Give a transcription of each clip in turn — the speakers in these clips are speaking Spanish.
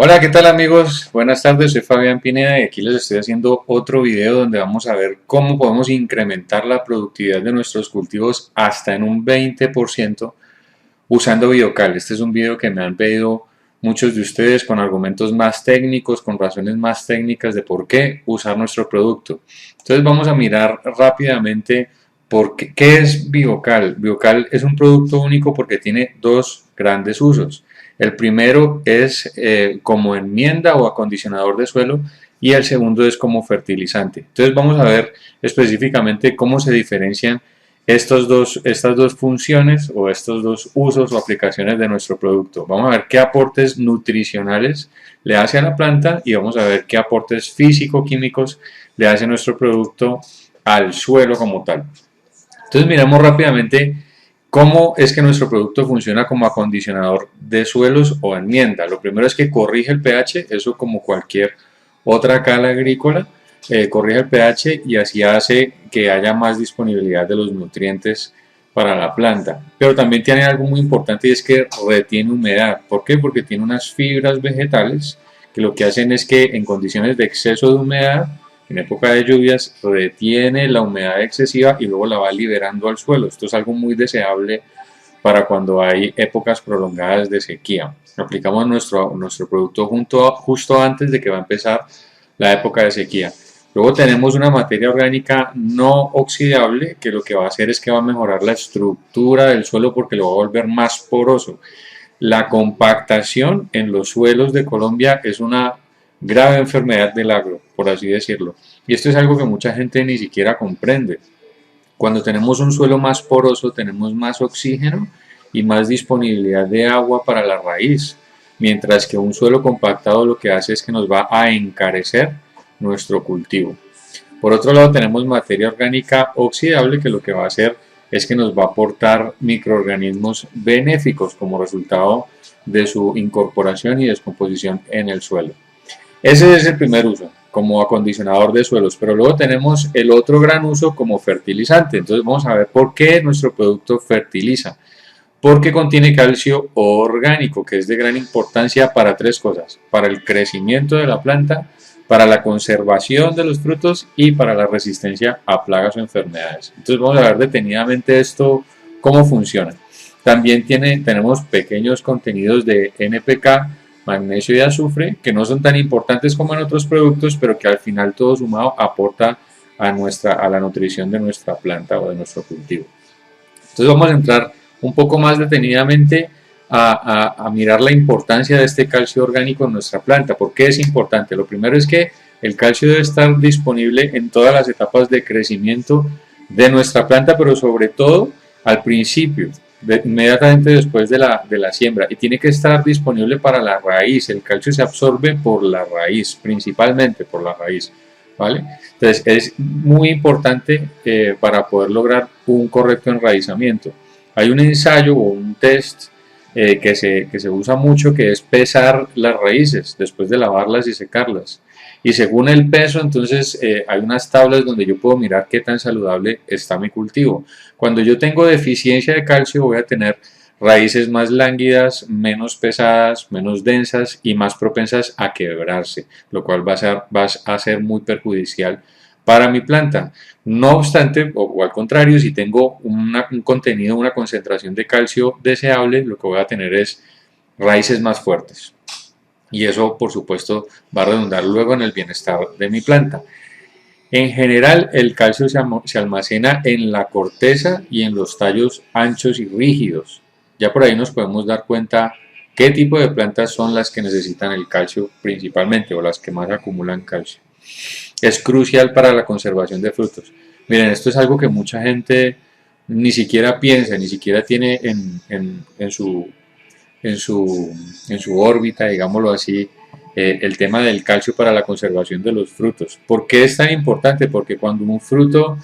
Hola, ¿qué tal amigos? Buenas tardes, soy Fabián Pineda y aquí les estoy haciendo otro video donde vamos a ver cómo podemos incrementar la productividad de nuestros cultivos hasta en un 20% usando Biocal. Este es un video que me han pedido muchos de ustedes con argumentos más técnicos, con razones más técnicas de por qué usar nuestro producto. Entonces vamos a mirar rápidamente qué es Biocal. Biocal es un producto único porque tiene dos grandes usos. El primero es como enmienda o acondicionador de suelo y el segundo es como fertilizante. Entonces vamos a ver específicamente cómo se diferencian estas dos funciones o estos dos usos o aplicaciones de nuestro producto. Vamos a ver qué aportes nutricionales le hace a la planta y vamos a ver qué aportes físico-químicos le hace nuestro producto al suelo como tal. Entonces miramos rápidamente cómo es que nuestro producto funciona como acondicionador de suelos o enmienda. Lo primero es que corrige el pH, eso como cualquier otra cala agrícola, corrige el pH y así hace que haya más disponibilidad de los nutrientes para la planta. Pero también tiene algo muy importante y es que retiene humedad. ¿Por qué? Porque tiene unas fibras vegetales que lo que hacen es que en condiciones de exceso de humedad, en época de lluvias, retiene la humedad excesiva y luego la va liberando al suelo. Esto es algo muy deseable para cuando hay épocas prolongadas de sequía. Aplicamos nuestro producto justo antes de que va a empezar la época de sequía. Luego tenemos una materia orgánica no oxidable que lo que va a hacer es que va a mejorar la estructura del suelo porque lo va a volver más poroso. La compactación en los suelos de Colombia es una grave enfermedad del agro, por así decirlo. Y esto es algo que mucha gente ni siquiera comprende. Cuando tenemos un suelo más poroso, tenemos más oxígeno y más disponibilidad de agua para la raíz, mientras que un suelo compactado lo que hace es que nos va a encarecer nuestro cultivo. Por otro lado, tenemos materia orgánica oxidable que lo que va a hacer es que nos va a aportar microorganismos benéficos como resultado de su incorporación y descomposición en el suelo. Ese es el primer uso, como acondicionador de suelos, pero luego tenemos el otro gran uso como fertilizante. Entonces vamos a ver por qué nuestro producto fertiliza. Porque contiene calcio orgánico, que es de gran importancia para tres cosas: para el crecimiento de la planta, para la conservación de los frutos y para la resistencia a plagas o enfermedades. Entonces vamos a ver detenidamente esto, cómo funciona. También tenemos pequeños contenidos de NPK, magnesio y azufre, que no son tan importantes como en otros productos, pero que al final todo sumado aporta a la nutrición de nuestra planta o de nuestro cultivo. Entonces vamos a entrar un poco más detenidamente a mirar la importancia de este calcio orgánico en nuestra planta. ¿Por qué es importante? Lo primero es que el calcio debe estar disponible en todas las etapas de crecimiento de nuestra planta, pero sobre todo al principio, inmediatamente después de la siembra, y tiene que estar disponible para la raíz. El calcio se absorbe por la raíz, principalmente por la raíz, ¿vale? Entonces es muy importante para poder lograr un correcto enraizamiento. Hay un ensayo o un test que se usa mucho, que es pesar las raíces después de lavarlas y secarlas. Y según el peso, entonces hay unas tablas donde yo puedo mirar qué tan saludable está mi cultivo. Cuando yo tengo deficiencia de calcio, voy a tener raíces más lánguidas, menos pesadas, menos densas y más propensas a quebrarse, lo cual va a ser muy perjudicial para mi planta. No obstante, o al contrario, si tengo un contenido, una concentración de calcio deseable, lo que voy a tener es raíces más fuertes. Y eso, por supuesto, va a redundar luego en el bienestar de mi planta. En general, el calcio se almacena en la corteza y en los tallos anchos y rígidos. Ya por ahí nos podemos dar cuenta qué tipo de plantas son las que necesitan el calcio principalmente o las que más acumulan calcio. Es crucial para la conservación de frutos. Miren, esto es algo que mucha gente ni siquiera piensa, ni siquiera tiene en su órbita, digámoslo así, el tema del calcio para la conservación de los frutos. ¿Por qué es tan importante? Porque cuando un fruto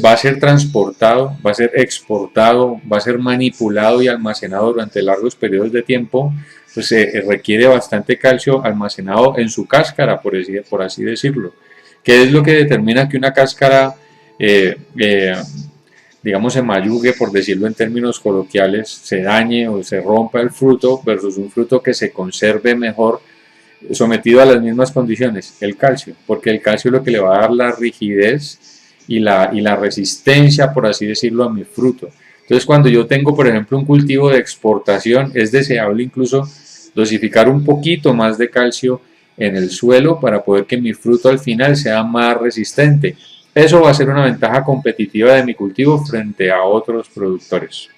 va a ser transportado, va a ser exportado, va a ser manipulado y almacenado durante largos periodos de tiempo, pues se requiere bastante calcio almacenado en su cáscara, por así decirlo. ¿Qué es lo que determina que una cáscara digamos, se mayugue, por decirlo en términos coloquiales, se dañe o se rompa el fruto versus un fruto que se conserve mejor sometido a las mismas condiciones, el calcio, porque el calcio es lo que le va a dar la rigidez y la resistencia, por así decirlo, a mi fruto. Entonces, cuando yo tengo, por ejemplo, un cultivo de exportación, es deseable incluso dosificar un poquito más de calcio en el suelo para poder que mi fruto al final sea más resistente. Eso va a ser una ventaja competitiva de mi cultivo frente a otros productores.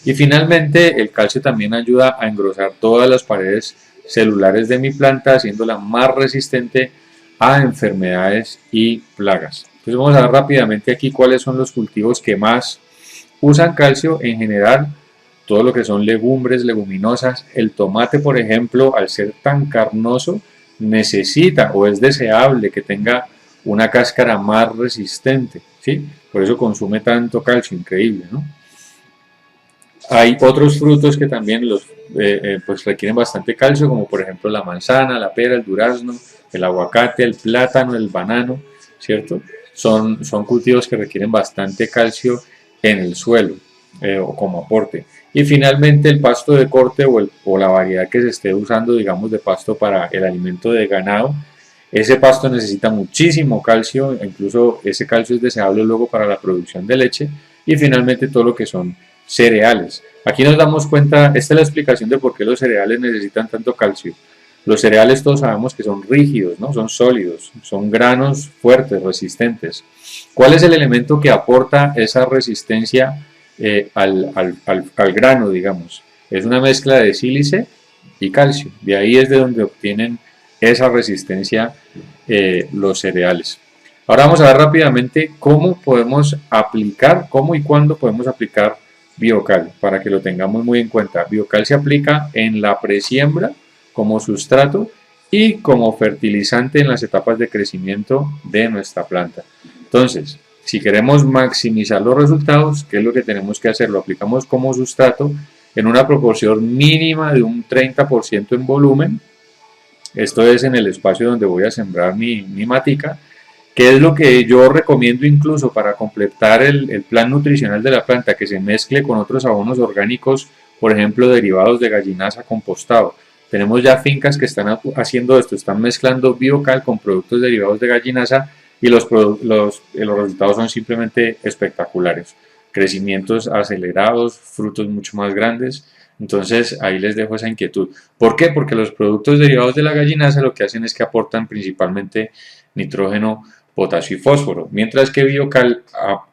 Y finalmente, el calcio también ayuda a engrosar todas las paredes celulares de mi planta, haciéndola más resistente a enfermedades y plagas. Entonces vamos a ver rápidamente aquí cuáles son los cultivos que más usan calcio en general. Todo lo que son legumbres, leguminosas. El tomate, por ejemplo, al ser tan carnoso, necesita o es deseable que tenga una cáscara más resistente, ¿sí? Por eso consume tanto calcio, increíble, ¿no? Hay otros frutos que también pues requieren bastante calcio, como por ejemplo la manzana, la pera, el durazno, el aguacate, el plátano, el banano, ¿cierto? Son cultivos que requieren bastante calcio en el suelo o como aporte. Y finalmente el pasto de corte o la variedad que se esté usando, digamos, de pasto para el alimento de ganado, ese pasto necesita muchísimo calcio, incluso ese calcio es deseable luego para la producción de leche. Y finalmente todo lo que son cereales. Aquí nos damos cuenta, esta es la explicación de por qué los cereales necesitan tanto calcio. Los cereales todos sabemos que son rígidos, ¿no? Son sólidos, son granos fuertes, resistentes. ¿Cuál es el elemento que aporta esa resistencia al grano, digamos? Es una mezcla de sílice y calcio. De ahí es de donde obtienen esa resistencia los cereales. Ahora vamos a ver rápidamente cómo podemos aplicar, cómo y cuándo podemos aplicar Biocal, para que lo tengamos muy en cuenta. Biocal se aplica en la presiembra como sustrato y como fertilizante en las etapas de crecimiento de nuestra planta. Entonces, si queremos maximizar los resultados, ¿qué es lo que tenemos que hacer? Lo aplicamos como sustrato en una proporción mínima de un 30% en volumen. Esto es en el espacio donde voy a sembrar mi matica. ¿Qué es lo que yo recomiendo incluso para completar el plan nutricional de la planta? Que se mezcle con otros abonos orgánicos, por ejemplo, derivados de gallinaza compostado. Tenemos ya fincas que están haciendo esto, están mezclando Biocal con productos derivados de gallinaza y los resultados son simplemente espectaculares. Crecimientos acelerados, frutos mucho más grandes. Entonces ahí les dejo esa inquietud. ¿Por qué? Porque los productos derivados de la gallinaza lo que hacen es que aportan principalmente nitrógeno, potasio y fósforo, mientras que Biocal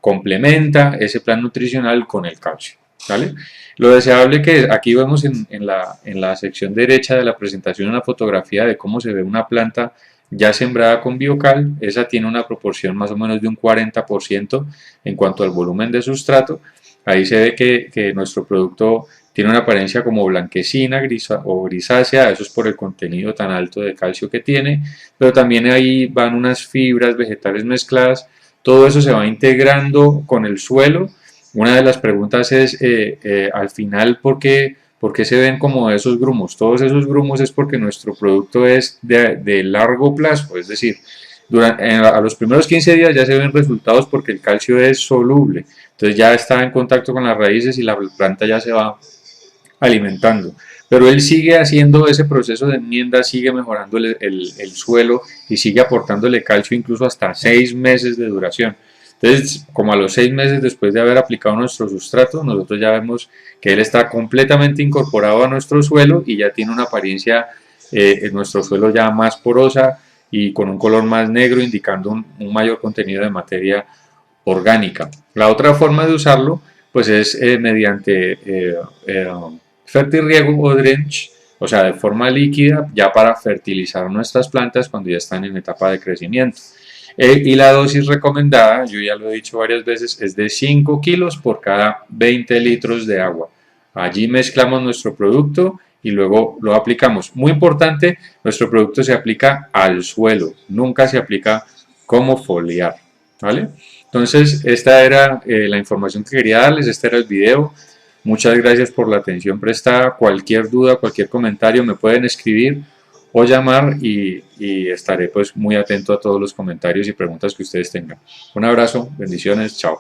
complementa ese plan nutricional con el calcio. ¿Vale? Lo deseable que aquí vemos en la sección derecha de la presentación una fotografía de cómo se ve una planta ya sembrada con Biocal. Esa tiene una proporción más o menos de un 40% en cuanto al volumen de sustrato. Ahí se ve que nuestro producto tiene una apariencia como blanquecina o grisácea, eso es por el contenido tan alto de calcio que tiene, pero también ahí van unas fibras vegetales mezcladas, todo eso se va integrando con el suelo. Una de las preguntas es, al final, ¿por qué se ven como esos grumos? Todos esos grumos es porque nuestro producto es de largo plazo, es decir, a los primeros 15 días ya se ven resultados porque el calcio es soluble, entonces ya está en contacto con las raíces y la planta ya se va alimentando. Pero él sigue haciendo ese proceso de enmienda, sigue mejorando el suelo y sigue aportándole calcio incluso hasta 6 meses de duración. Entonces, como a los 6 meses después de haber aplicado nuestro sustrato, nosotros ya vemos que él está completamente incorporado a nuestro suelo y ya tiene una apariencia en nuestro suelo ya más porosa y con un color más negro, indicando un mayor contenido de materia orgánica. La otra forma de usarlo pues es mediante fertirriego o drench, o sea, de forma líquida, ya para fertilizar nuestras plantas cuando ya están en etapa de crecimiento. Y la dosis recomendada, yo ya lo he dicho varias veces, es de 5 kilos por cada 20 litros de agua. Allí mezclamos nuestro producto y luego lo aplicamos. Muy importante, nuestro producto se aplica al suelo, nunca se aplica como foliar, ¿vale? Entonces, esta era la información que quería darles, este era el video. Muchas gracias por la atención prestada. Cualquier duda, cualquier comentario me pueden escribir o llamar y estaré pues muy atento a todos los comentarios y preguntas que ustedes tengan. Un abrazo, bendiciones, chao.